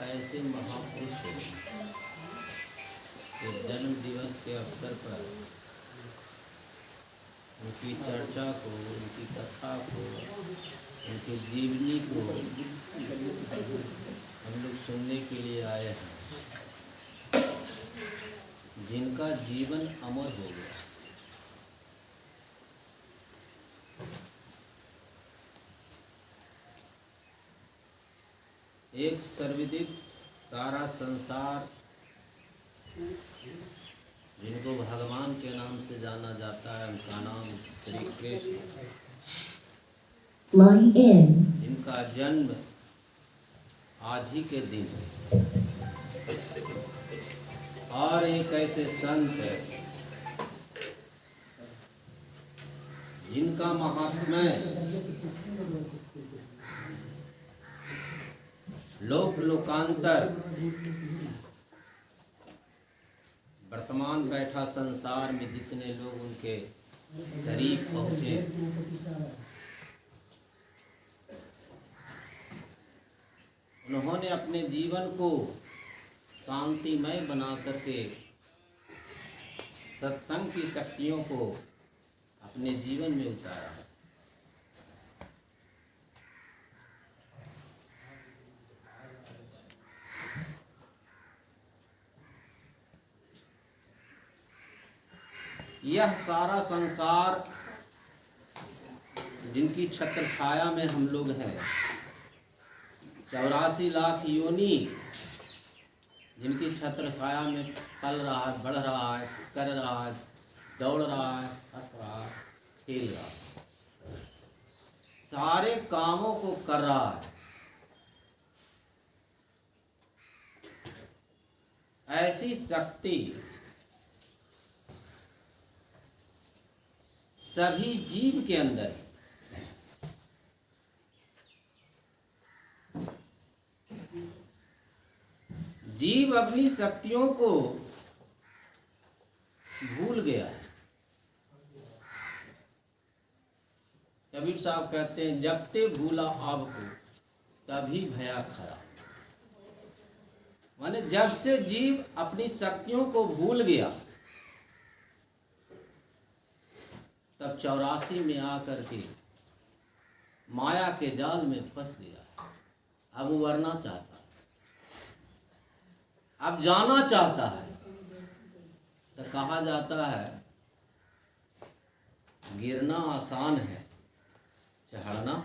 ऐसे महापुरुष के जन्म दिवस के अवसर पर उनकी चर्चा को, उनकी कथा को, उनकी जीवनी को हम लोग सुनने के लिए आए हैं, जिनका जीवन अमर हो गया। एक सर्वविदित सारा संसार जिनको भगवान के नाम से जाना जाता है, उनका नाम श्री कृष्ण। इनका जन्म आज ही के दिन और एक ऐसे संत है जिनका महात्म्य लोक लोकांतर वर्तमान बैठा संसार में जितने लोग उनके करीब पहुँचे, उन्होंने अपने जीवन को शांतिमय बना करके सत्संग की शक्तियों को अपने जीवन में उतारा। यह सारा संसार जिनकी छत्र छाया में हम लोग हैं, 84 लाख योनि जिनकी छत्र छाया में पल रहा है, बढ़ रहा है, कर रहा है, दौड़ रहा है, हंस रहा है, खेल रहा है, सारे कामों को कर रहा है, ऐसी शक्ति सभी जीव के अंदर है। जीव अपनी शक्तियों को भूल गया है। कबीर साहब कहते हैं, जब ते भूला आप को तभी भया खरा। माने जब से जीव अपनी शक्तियों को भूल गया, तब 84 में आकर के माया के जाल में फंस गया। अब उबरना चाहता है, अब जाना चाहता है। तो कहा जाता है, गिरना आसान है, चढ़ना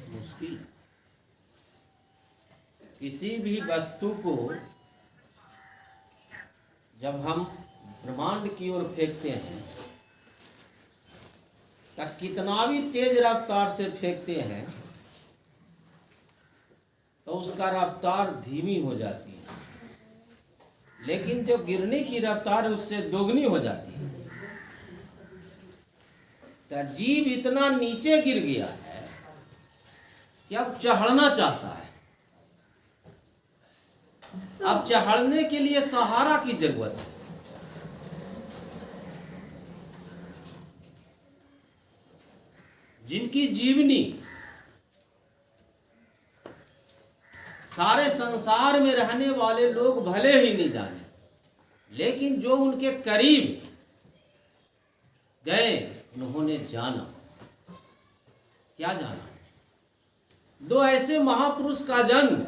मुश्किल। किसी भी वस्तु को जब हम ब्रह्मांड की ओर फेंकते हैं, तब कितना भी तेज रफ्तार से फेंकते हैं तो उसका रफ्तार धीमी हो जाती है, लेकिन जो गिरने की रफ्तार है उससे दोगुनी हो जाती है। तो जीव इतना नीचे गिर गया है कि अब चढ़ना चाहता है। अब चढ़ने के लिए सहारा की जरूरत है। जिनकी जीवनी सारे संसार में रहने वाले लोग भले ही नहीं जाने, लेकिन जो उनके करीब गए उन्होंने जाना। क्या जाना? दो ऐसे महापुरुष का जन्म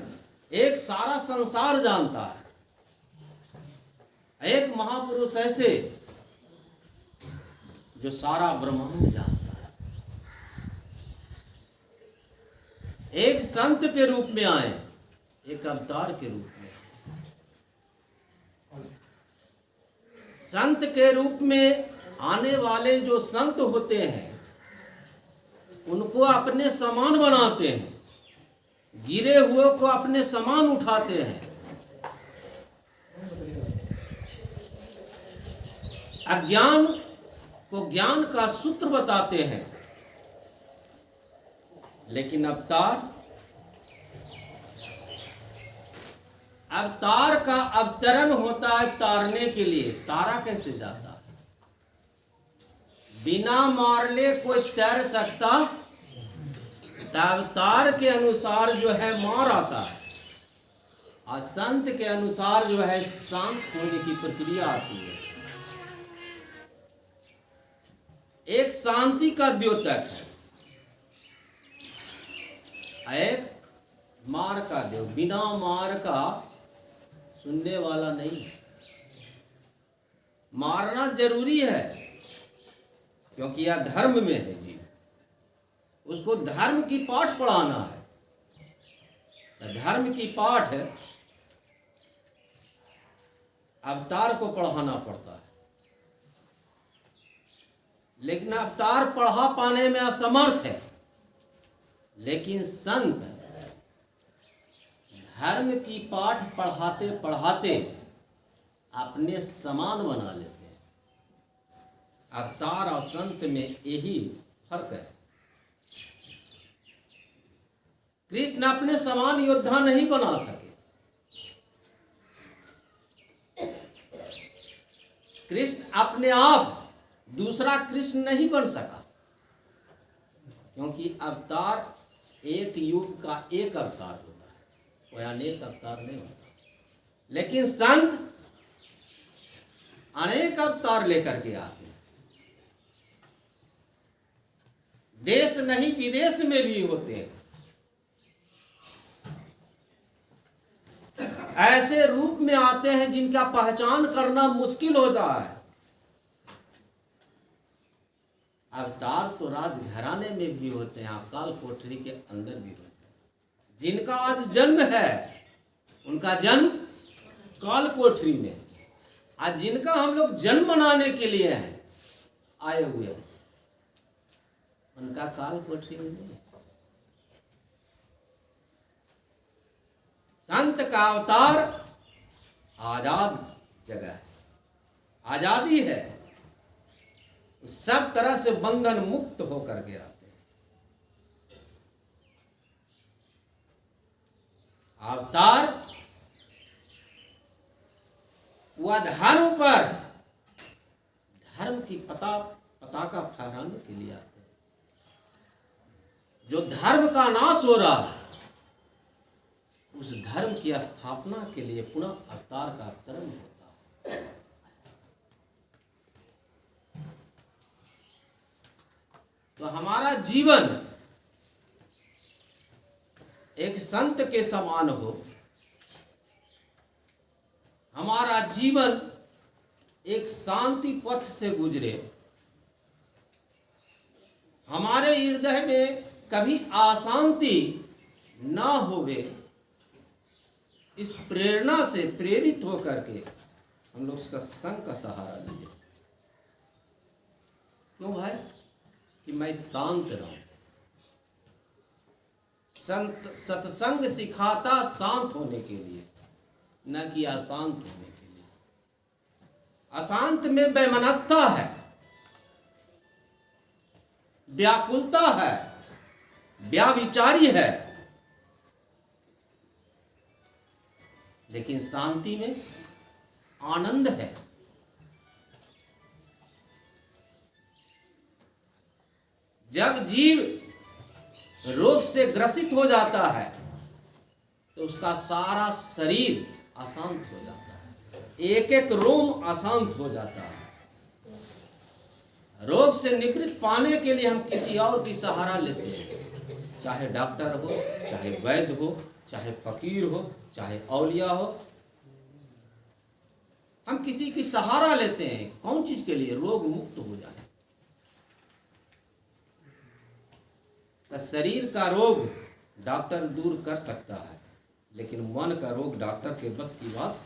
एक सारा संसार जानता है, एक महापुरुष ऐसे जो सारा ब्रह्मांड जानता है। एक संत के रूप में आए, एक अवतार के रूप में। संत के रूप में आने वाले जो संत होते हैं उनको अपने समान बनाते हैं, गिरे हुए को अपने समान उठाते हैं। अज्ञान को ज्ञान का सूत्र बताते हैं। लेकिन अवतार का अवतरण होता है तारने के लिए। तारा कैसे जाता है? बिना मारले कोई तैर सकता? अवतार के अनुसार जो है मार आता है, और संत के अनुसार जो है शांत होने की प्रक्रिया आती है। एक शांति का द्योतक है, एक मार का देव। बिना मार का सुनने वाला नहीं। मारना जरूरी है क्योंकि यह धर्म में है जी। उसको धर्म की पाठ पढ़ाना है। धर्म की पाठ अवतार को पढ़ाना पड़ता है, लेकिन अवतार पढ़ा पाने में असमर्थ है। लेकिन संत धर्म की पाठ पढ़ाते पढ़ाते अपने समान बना लेते हैं। अवतार और संत में यही फर्क है। कृष्ण अपने समान योद्धा नहीं बना सके। कृष्ण अपने आप दूसरा कृष्ण नहीं बन सका, क्योंकि अवतार एक युग का एक अवतार होता है, कोई अनेक अवतार नहीं होता। लेकिन संत अनेक अवतार लेकर के आते हैं। देश नहीं विदेश में भी होते हैं। ऐसे रूप में आते हैं जिनका पहचान करना मुश्किल होता है। अवतार तो राजघराने में भी होते हैं, अकाल कोठरी के अंदर भी होते हैं। जिनका आज जन्म है उनका जन्म काल कोठरी में। आज जिनका हम लोग जन्म मनाने के लिए हैं आए हुए हैं, उनका काल कोठरी में नहीं है। संत का अवतार आजाद जगह है, आजादी है। सब तरह से बंधन मुक्त होकर के आते हैं। अवतार वह धर्म पर धर्म की पताका फहराने के लिए आते हैं। जो धर्म का नाश हो रहा है उस धर्म की स्थापना के लिए पुनः अवतार का अवतरण होता है। तो हमारा जीवन एक संत के समान हो, हमारा जीवन एक शांति पथ से गुजरे, हमारे हृदय में कभी अशांति ना होवे, इस प्रेरणा से प्रेरित होकर के हम लोग सत्संग का सहारा लिए। क्यों भाई? कि मैं शांत रहूं। सत्संग सिखाता शांत होने के लिए, न कि अशांत होने के लिए। अशांत में वैमनस्यता है, व्याकुलता है, व्याविचारी है, लेकिन शांति में आनंद है। जब जीव रोग से ग्रसित हो जाता है तो उसका सारा शरीर अशांत हो जाता है, एक एक रोम अशांत हो जाता है। रोग से निवृत्त पाने के लिए हम किसी और की सहारा लेते हैं, चाहे डॉक्टर हो, चाहे वैद्य हो, चाहे फकीर हो, चाहे औलिया हो। हम किसी की सहारा लेते हैं, कौन चीज के लिए? रोग मुक्त हो जाए। तो शरीर का रोग डॉक्टर दूर कर सकता है, लेकिन मन का रोग डॉक्टर के बस की बात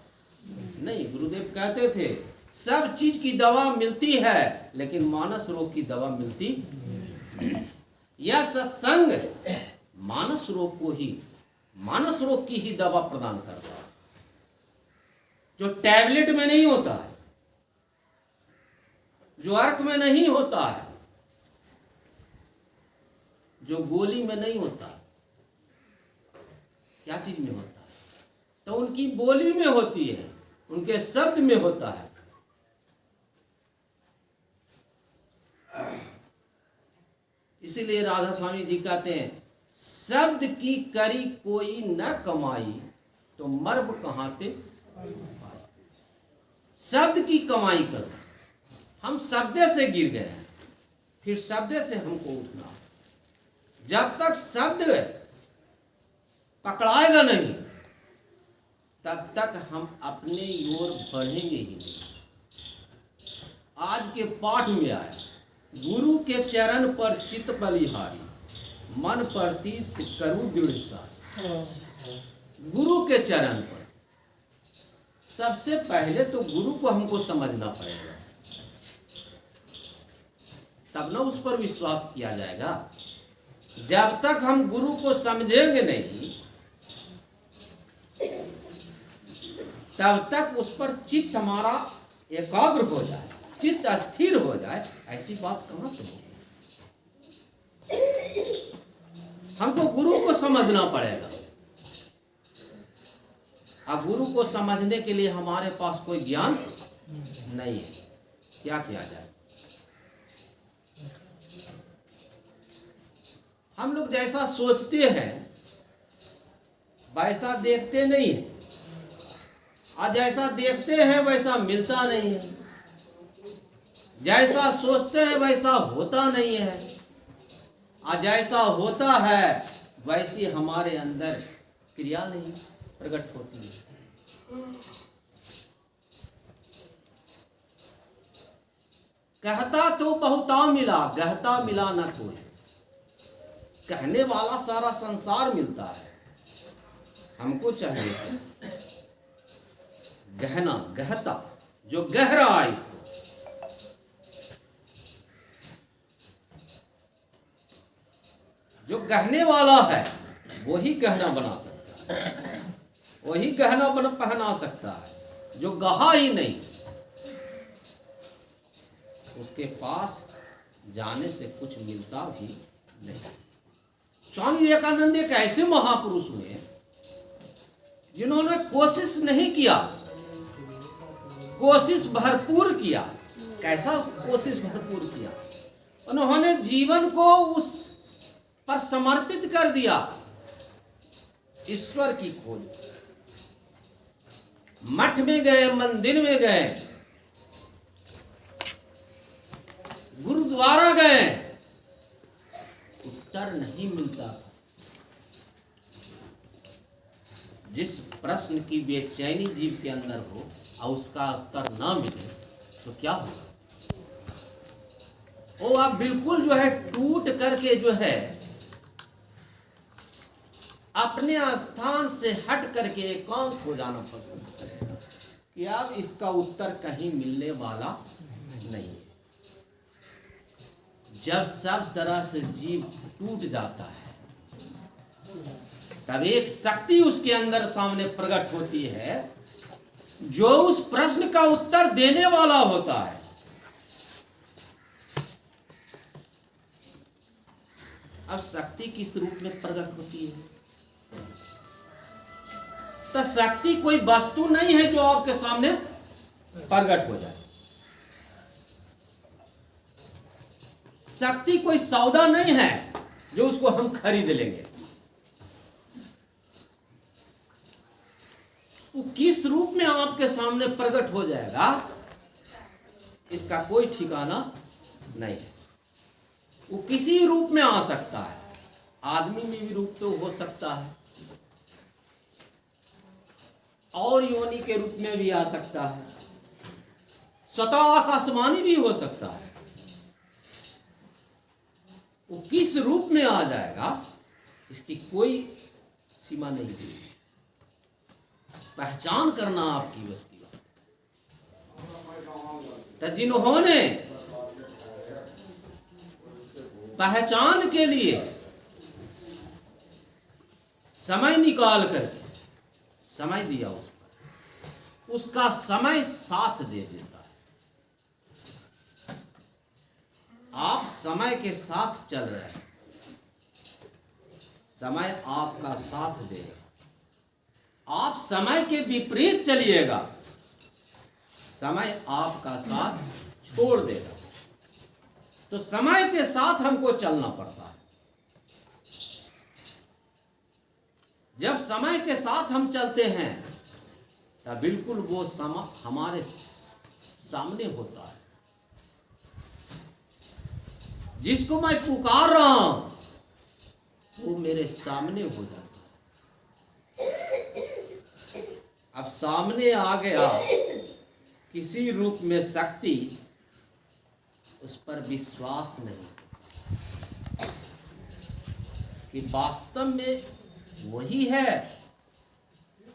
नहीं। गुरुदेव कहते थे सब चीज की दवा मिलती है, लेकिन मानस रोग की दवा मिलती नहीं। यह सत्संग मानस रोग की ही दवा प्रदान करता है, जो टैबलेट में नहीं होता है, जो अर्क में नहीं होता है, जो गोली में नहीं होता है। क्या चीज में होता है? तो उनकी बोली में होती है, उनके शब्द में होता है। इसीलिए राधा स्वामी जी कहते हैं, शब्द की करी कोई न कमाई तो मर्म कहां ते। शब्द की कमाई करो। हम शब्द से गिर गए हैं, फिर शब्द से हमको उठना। जब तक शब्द पकड़ाएगा नहीं, तब तक हम अपने ओर बढ़ेंगे ही नहीं। आज के पाठ में आया, गुरु के चरण पर चित बलिहारी, मन प्रतीत करु दृढ़ सारी। गुरु के चरण पर सबसे पहले तो गुरु को हमको समझना पड़ेगा, तब ना उस पर विश्वास किया जाएगा। जब तक हम गुरु को समझेंगे नहीं, तब तक उस पर चित्त हमारा एकाग्र हो जाए, चित्त अस्थिर हो जाए, ऐसी बात कहां से होगी? हमको गुरु को समझना पड़ेगा। अब गुरु को समझने के लिए हमारे पास कोई ज्ञान नहीं है, क्या किया जाए? हम लोग जैसा सोचते हैं वैसा देखते नहीं है, और जैसा देखते हैं वैसा मिलता नहीं है, जैसा सोचते हैं वैसा होता नहीं है, और जैसा होता है वैसी हमारे अंदर क्रिया नहीं प्रकट होती है। कहता तो बहुता मिला, गहता मिला न कोई। कहने वाला सारा संसार मिलता है, हमको चाहिए गहना, गहता, जो गहरा है इसको। जो गहने वाला है वही गहना बना सकता है, वही गहना पहना सकता है। जो गहा ही नहीं, उसके पास जाने से कुछ मिलता भी नहीं। स्वामी विवेकानंद एक ऐसे महापुरुष हुए जिन्होंने कोशिश नहीं किया, कोशिश भरपूर किया। कैसा कोशिश भरपूर किया? उन्होंने जीवन को उस पर समर्पित कर दिया, ईश्वर की खोज। मठ में गए, मंदिर में गए, गुरुद्वारा गए, उत्तर नहीं मिलता था। जिस प्रश्न की बेचैनी जीव के अंदर हो और उसका उत्तर ना मिले तो क्या होगा? वो आप बिल्कुल जो है टूट करके जो है अपने स्थान से हट करके एकांत हो जाना पसंद करेगा कि अब इसका उत्तर कहीं मिलने वाला नहीं है। जब सब तरह से जीव टूट जाता है, तब एक शक्ति उसके अंदर सामने प्रकट होती है, जो उस प्रश्न का उत्तर देने वाला होता है। अब शक्ति किस रूप में प्रकट होती है? तो शक्ति कोई वस्तु नहीं है जो आपके सामने प्रकट हो जाए। शक्ति कोई सौदा नहीं है जो उसको हम खरीद लेंगे। वो किस रूप में आपके सामने प्रकट हो जाएगा इसका कोई ठिकाना नहीं। वो किसी रूप में आ सकता है, आदमी में भी रूप तो हो सकता है, और योनि के रूप में भी आ सकता है, स्वतः आकाशवाणी भी हो सकता है। वो किस रूप में आ जाएगा इसकी कोई सीमा नहीं दी। पहचान करना आपकी बस की बात। तो जिन्होंने पहचान के लिए समय निकाल कर समय दिया उस पर, उसका समय साथ दे देता है। आप समय के साथ चल रहे हैं, समय आपका साथ देगा। आप समय के विपरीत चलिएगा, समय आपका साथ छोड़ देगा। तो समय के साथ हमको चलना पड़ता है। जब समय के साथ हम चलते हैं तब बिल्कुल वो समय हमारे सामने होता है। जिसको मैं पुकार रहा हूं वो मेरे सामने हो जाता है। अब सामने आ गया किसी रूप में शक्ति, उस पर विश्वास नहीं कि वास्तव में वही है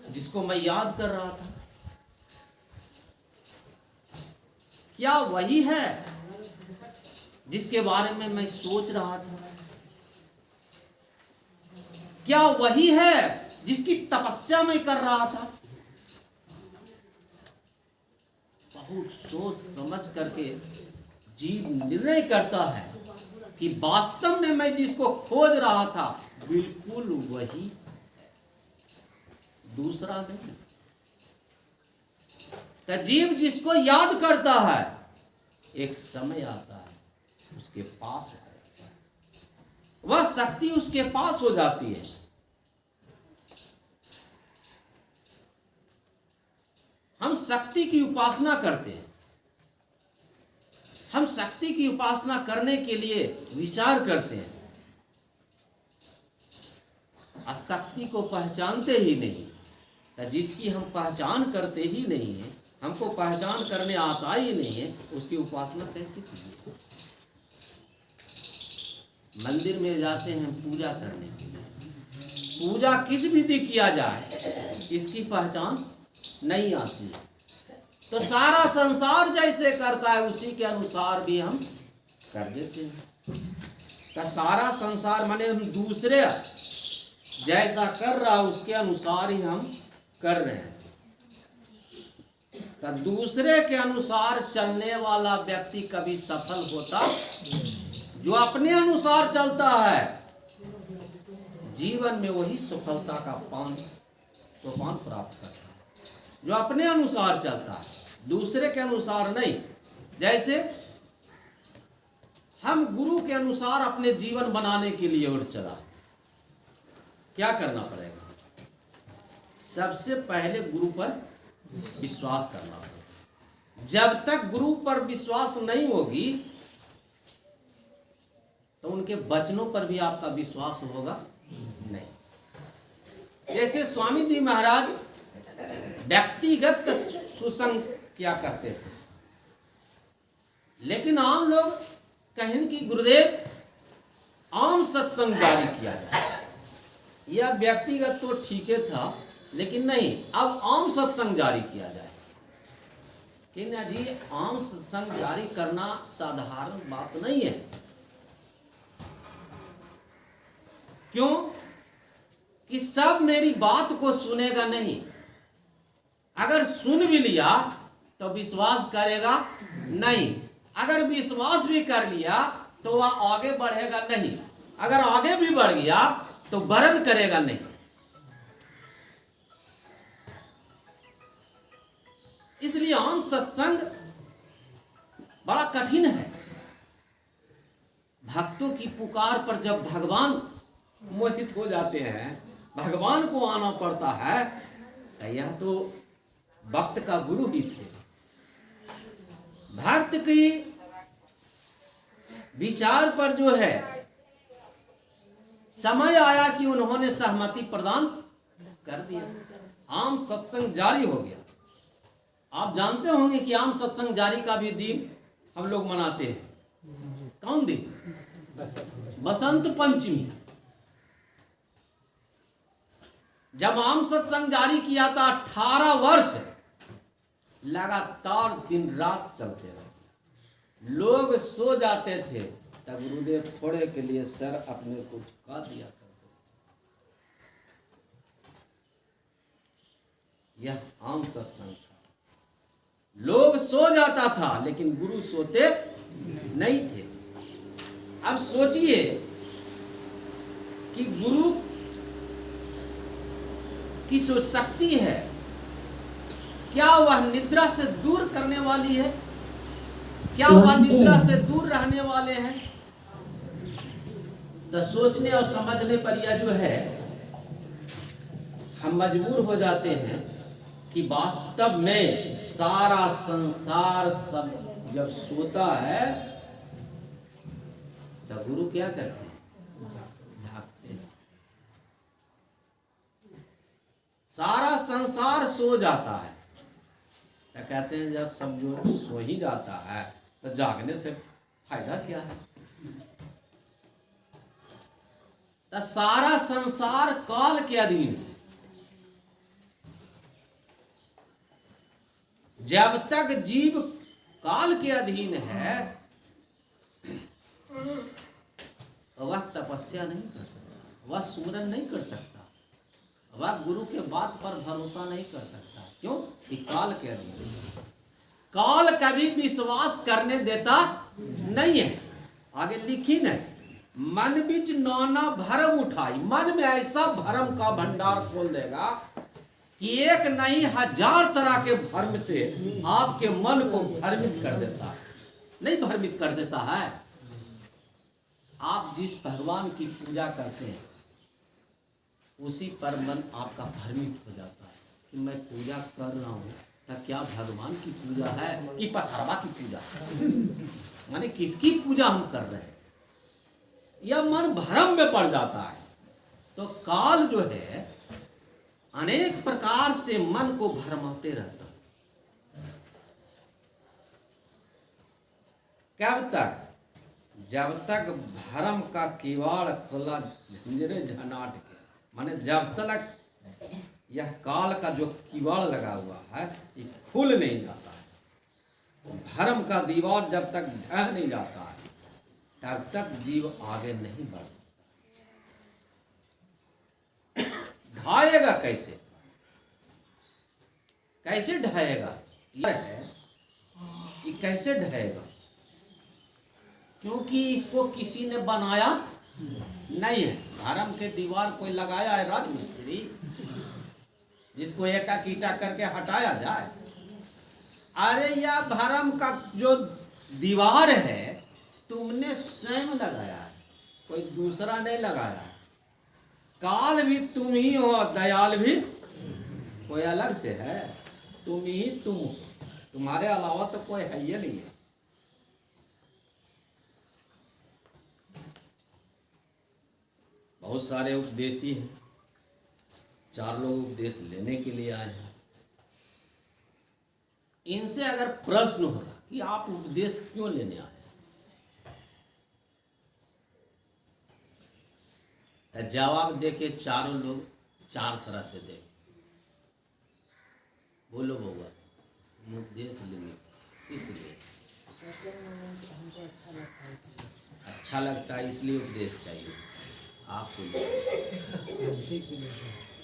जिसको मैं याद कर रहा था। क्या वही है जिसके बारे में मैं सोच रहा था? क्या वही है जिसकी तपस्या मैं कर रहा था? बहुत सोच समझ करके जीव निर्णय करता है कि वास्तव में मैं जिसको खोज रहा था बिल्कुल वही है, दूसरा नहीं। तो जीव जिसको याद करता है एक समय आता है उसके पास हो जाता है, वह शक्ति उसके पास हो जाती है। हम शक्ति की उपासना करते हैं। हम शक्ति की उपासना करने के लिए विचार करते हैं, शक्ति को पहचानते ही नहीं। जिसकी हम पहचान करते ही नहीं है, हमको पहचान करने आता ही नहीं है, उसकी उपासना कैसे कीजिए? मंदिर में जाते हैं पूजा करने के लिए, पूजा किस विधि किया जाए इसकी पहचान नहीं आती है। तो सारा संसार जैसे करता है उसी के अनुसार भी हम कर देते हैं। तो सारा संसार माने हम दूसरे जैसा कर रहा उसके अनुसार ही हम कर रहे हैं। तो दूसरे के अनुसार चलने वाला व्यक्ति कभी सफल होता? जो अपने अनुसार चलता है जीवन में वही सफलता का पान प्राप्त करता है। जो अपने अनुसार चलता है, दूसरे के अनुसार नहीं। जैसे हम गुरु के अनुसार अपने जीवन बनाने के लिए उठ चला, क्या करना पड़ेगा? सबसे पहले गुरु पर विश्वास करना पड़ेगा। जब तक गुरु पर विश्वास नहीं होगी तो उनके वचनों पर भी आपका विश्वास होगा नहीं। जैसे स्वामी जी महाराज व्यक्तिगत सुसंग क्या करते थे, लेकिन आम लोग कहें कि गुरुदेव आम सत्संग जारी किया जाए। यह व्यक्तिगत तो ठीक है था, लेकिन नहीं, अब आम सत्संग जारी किया जाए। कि ना जी, आम सत्संग जारी करना साधारण बात नहीं है। क्यों? कि सब मेरी बात को सुनेगा नहीं। अगर सुन भी लिया तो विश्वास करेगा नहीं। अगर विश्वास भी कर लिया तो वह आगे बढ़ेगा नहीं। अगर आगे भी बढ़ गया तो वरण करेगा नहीं। इसलिए आम सत्संग बड़ा कठिन है। भक्तों की पुकार पर जब भगवान मोहित हो जाते हैं, भगवान को आना पड़ता है, तो यह तो भक्त का गुरु ही थे। भक्त की विचार पर जो है समय आया कि उन्होंने सहमति प्रदान कर दिया, आम सत्संग जारी हो गया। आप जानते होंगे कि आम सत्संग जारी का भी दिन हम लोग मनाते हैं। कौन दिन? बसंत पंचमी। जब आम सत्संग जारी किया था 18 वर्ष लगातार दिन रात चलते रहे। लोग सो जाते थे तब गुरुदेव थोड़े के लिए सर अपने को झुका दिया करते। यह आम सत्संग था। लोग सो जाता था लेकिन गुरु सोते नहीं थे। अब सोचिए कि गुरु की जो शक्ति है, क्या वह निद्रा से दूर करने वाली है? क्या वह निद्रा से दूर रहने वाले हैं? तो सोचने और समझने पर यह जो है हम मजबूर हो जाते हैं कि वास्तव में सारा संसार सब जब सोता है तो गुरु क्या करते हैं? जागते हैं। सारा संसार सो जाता है तो कहते हैं जब सब जो सो ही जाता है तो जागने से फायदा क्या है? तो सारा संसार काल के अधीन है। जब तक जीव काल के अधीन है तो वह तपस्या नहीं कर सकता, वह सुमरन नहीं कर सकता, वह गुरु के बात पर भरोसा नहीं कर सकता। क्यों? कि काल के अधीन है। काल कभी विश्वास करने देता नहीं है। आगे लिखी नहीं, मन बिच नाना भरम उठाई। मन में ऐसा भरम का भंडार खोल देगा कि एक नहीं 1000 तरह के भ्रम से आपके मन को भ्रमित कर देता है। नहीं भ्रमित कर देता है? आप जिस भगवान की पूजा करते हैं उसी पर मन आपका भ्रमित हो जाता है कि मैं पूजा कर रहा हूँ तो क्या भगवान की पूजा है कि पथरवा की पूजा है? माने किसकी पूजा हम कर रहे हैं? यह मन भ्रम में पड़ जाता है। तो काल जो है अनेक प्रकार से मन को भरमाते रहता है। कब तक? जब तक भरम का किवाड़ खुला झंझरे झनाट के, माने जब तक यह काल का जो किवाड़ लगा हुआ है ये खुल नहीं जाता है, भरम का दीवार जब तक ढह नहीं जाता है तब तक जीव आगे नहीं बढ़ सकता। ढाएगा कैसे? कैसे ढाएगा? यह है कि कैसे ढाएगा, क्योंकि इसको किसी ने बनाया नहीं है। धर्म के दीवार कोई लगाया है राजमिस्त्री, जिसको एक ईटा करके हटाया जाए? अरे यह धर्म का जो दीवार है तुमने स्वयं लगाया है, कोई दूसरा नहीं लगाया है। काल भी तुम ही हो, दयाल भी कोई अलग से है? तुम ही तुम हो, तुम्हारे अलावा तो कोई है ही नहीं है। बहुत सारे उपदेशी हैं, 4 लोग उपदेश लेने के लिए आए हैं। इनसे अगर प्रश्न होगा कि आप उपदेश क्यों लेने आए, तो जवाब देके चारों लोग 4 तरह से दे। बोलो बउआ, उपदेश लेने इसलिए अच्छा लगता है, इसलिए उपदेश चाहिए आपको।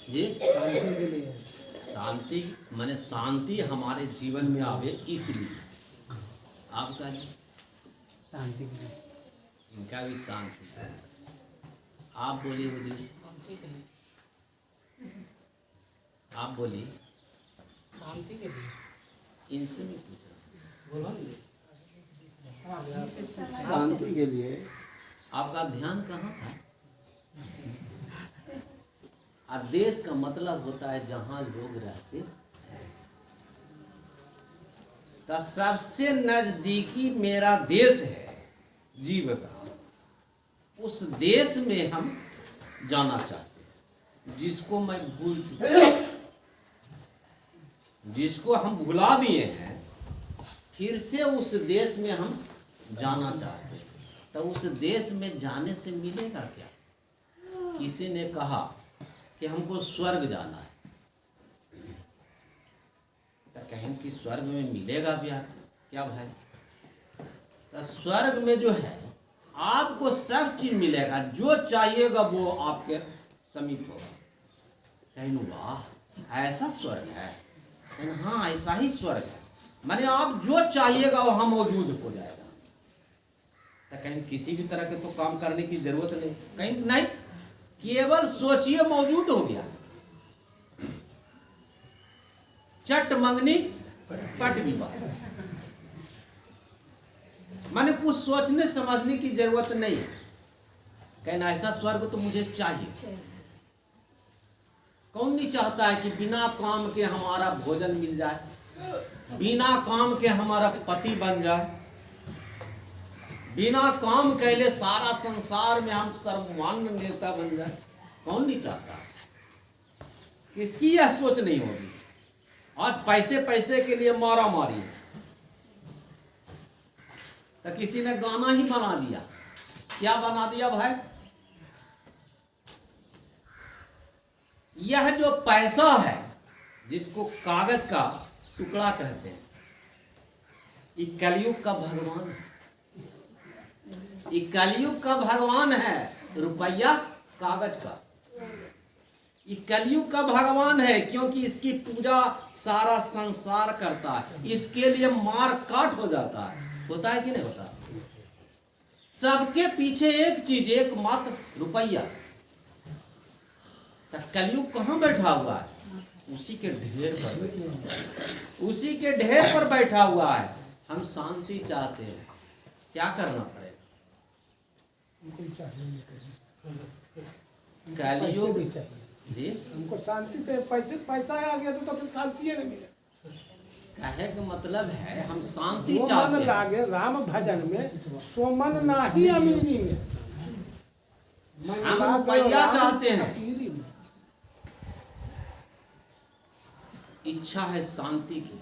जी शांति के लिए, शांति माने शांति हमारे जीवन में आवे इसलिए। आपका शांति के लिए, इनका भी शांति। आप बोलिए हुजूर, आप बोलिए। शांति के लिए इनसे नहीं पूछ रहा, शांति के लिए। आपका ध्यान कहाँ था? देश का मतलब होता है जहां लोग रहते हैं। तो सबसे नजदीकी मेरा देश है जीव का, उस देश में हम जाना चाहते हैं, जिसको मैं भूल चुका हूं, जिसको हम भुला दिए हैं, फिर से उस देश में हम जाना चाहते हैं। तो उस देश में जाने से मिलेगा क्या? किसी ने कहा कि हमको स्वर्ग जाना है, तो कहें कि स्वर्ग में मिलेगा क्या भाई? तो स्वर्ग में जो है आपको सब चीज मिलेगा, जो चाहिएगा वो आपके समीप होगा। कहें वाह ऐसा स्वर्ग है? कहें हाँ ऐसा ही स्वर्ग है, माने आप जो चाहिएगा वहां मौजूद हो जाएगा। तो कहीं किसी भी तरह के तो काम करने की जरूरत नहीं, कहीं नहीं, केवल सोचिए मौजूद हो गया। चट मंगनी पट विवाह, माने कुछ सोचने समझने की जरूरत नहीं है। कहना ऐसा स्वर्ग तो मुझे चाहिए। कौन नहीं चाहता है कि बिना काम के हमारा भोजन मिल जाए, बिना काम के हमारा पति बन जाए, बिना काम कैले सारा संसार में हम सर्वमान्य नेता बन जाए? कौन नहीं चाहता? किसकी यह सोच नहीं होगी? आज पैसे के लिए मारा मारी है, तो किसी ने गाना ही बना दिया। क्या बना दिया भाई? यह जो पैसा है, जिसको कागज का टुकड़ा कहते हैं, ये कलयुग का भगवान है। ये कलयुग का भगवान है, रुपया कागज का। ये कलयुग का भगवान है क्योंकि इसकी पूजा सारा संसार करता है, इसके लिए मार काट हो जाता है। होता है कि नहीं होता? सबके पीछे एक चीज, एक मात्र रुपया। तो कलयुग कहाँ बैठा हुआ है? उसी के ढेर पर बैठा हुआ है, उसी के ढेर पर बैठा हुआ है। हम शांति चाहते हैं, क्या करना पड़ेगा? कलयुग जी हमको शांति से, पैसा आ गया तो फिर शांति नहीं मिले। कहे का मतलब है हम शांति जो चाहते मन हैं। लागे राम भजन में, सो मन नाही अमीरी में। मन हम लागे रुपया राम चाहते हैं। फकीरी में। इच्छा है शांति की,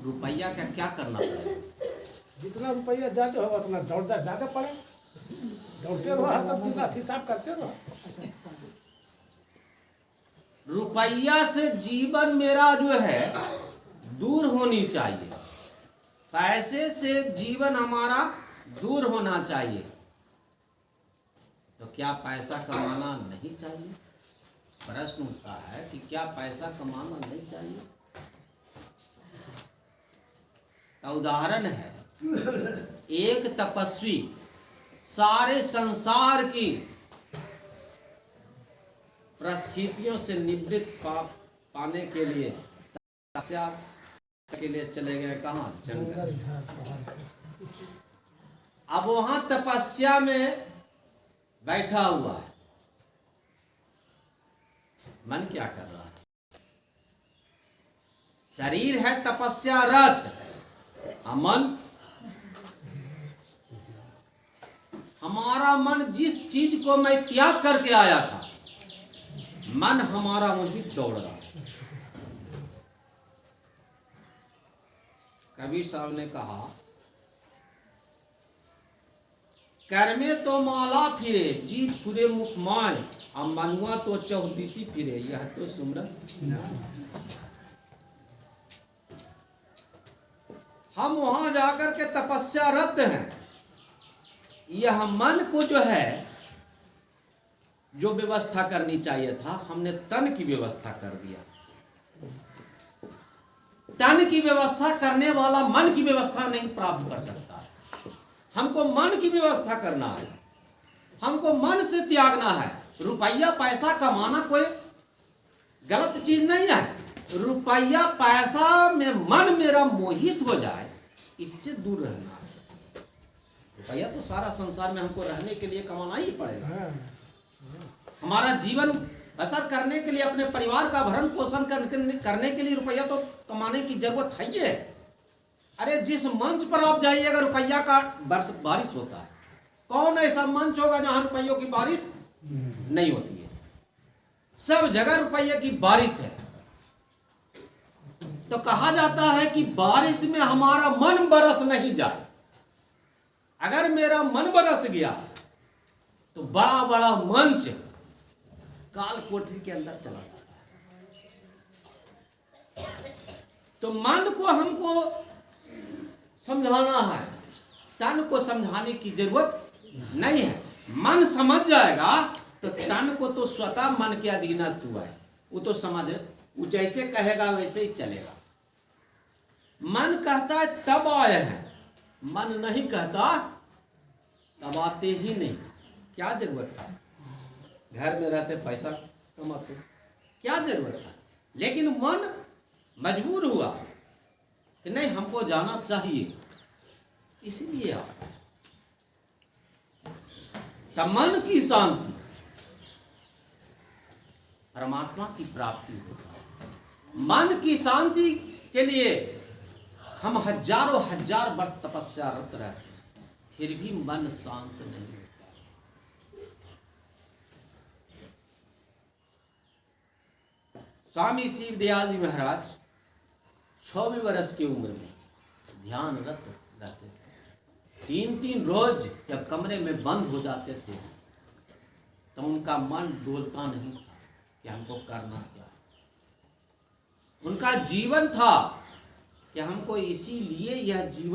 रुपया का क्या करना पड़ेगा? जितना रुपया ज्यादा हो उतना दौड़ता ज्यादा पड़े, दौड़ते रहो, तब दिन रात हिसाब करते रहो। रुपया से जीवन मेरा जो है दूर होनी चाहिए, पैसे से जीवन हमारा दूर होना चाहिए। तो क्या पैसा कमाना नहीं चाहिए? प्रश्न उठता है कि क्या पैसा कमाना नहीं चाहिए? तो उदाहरण है, एक तपस्वी सारे संसार की परिस्थितियों से निवृत्त पाने के लिए तपस्या के लिए चले गए कहाँ? जंगल। अब वहां तपस्या में बैठा हुआ है, मन क्या कर रहा है? शरीर है तपस्या रत, मन, हमारा मन जिस चीज को मैं त्याग करके आया था, मन हमारा वही दौड़ रहा है। कबीर साहब ने कहा, कर्मे तो माला फिरे, जी फुरे मुख माय, और मनुआ तो चौदिशी फिरे। यह तो सुमरन। हम वहां जाकर के तपस्यारत हैं। यह मन को जो है, जो व्यवस्था करनी चाहिए था, हमने तन की व्यवस्था कर दिया। तन की व्यवस्था करने वाला मन की व्यवस्था नहीं प्राप्त कर सकता। हमको मन की व्यवस्था करना है। हमको मन से त्यागना है। रुपया पैसा कमाना कोई गलत चीज नहीं है। रुपया पैसा में मन मेरा मोहित हो जाए, इससे दूर रहना है। रुपया तो सारा संसार में हमको रहने के लिए कमाना ही पड़ेगा। हमारा जीवन बसर करने के लिए, अपने परिवार का भरण पोषण करने के लिए रुपया तो कमाने की जरूरत है ही है। अरे जिस मंच पर आप जाइएगा रुपया का बारिश होता है। कौन ऐसा मंच होगा जहां रुपयों की बारिश नहीं होती है? सब जगह रुपये की बारिश है। तो कहा जाता है कि बारिश में हमारा मन बरस नहीं जाए। अगर मेरा मन बरस गया तो बड़ा बड़ा मंच काल कोठरी के अंदर चला जाता है। तो मन को हमको समझाना है, तन को समझाने की जरूरत नहीं है। मन समझ जाएगा तो तन को तो स्वतः मन के अधीनस्थ हुआ है, वो तो समझ, वो जैसे कहेगा वैसे ही चलेगा। मन कहता है तब आए हैं, मन नहीं कहता तब आते ही नहीं। क्या जरूरत था? घर में रहते पैसा कमाते, क्या जरूरत था? लेकिन मन मजबूर हुआ कि नहीं हमको जाना चाहिए, इसलिए आप तब मन की शांति, परमात्मा की प्राप्ति होगी। मन की शांति के लिए हम हजारों हजार वर्ष तपस्यारत रहते हैं, फिर भी मन शांत नहीं होता। स्वामी शिव दयाल जी महाराज 6वें वर्ष की उम्र में ध्यानरत रहते थे। 3-3 रोज जब कमरे में बंद हो जाते थे तो उनका मन डोलता नहीं था कि हमको करना क्या। उनका जीवन था कि हमको इसीलिए यह जीवन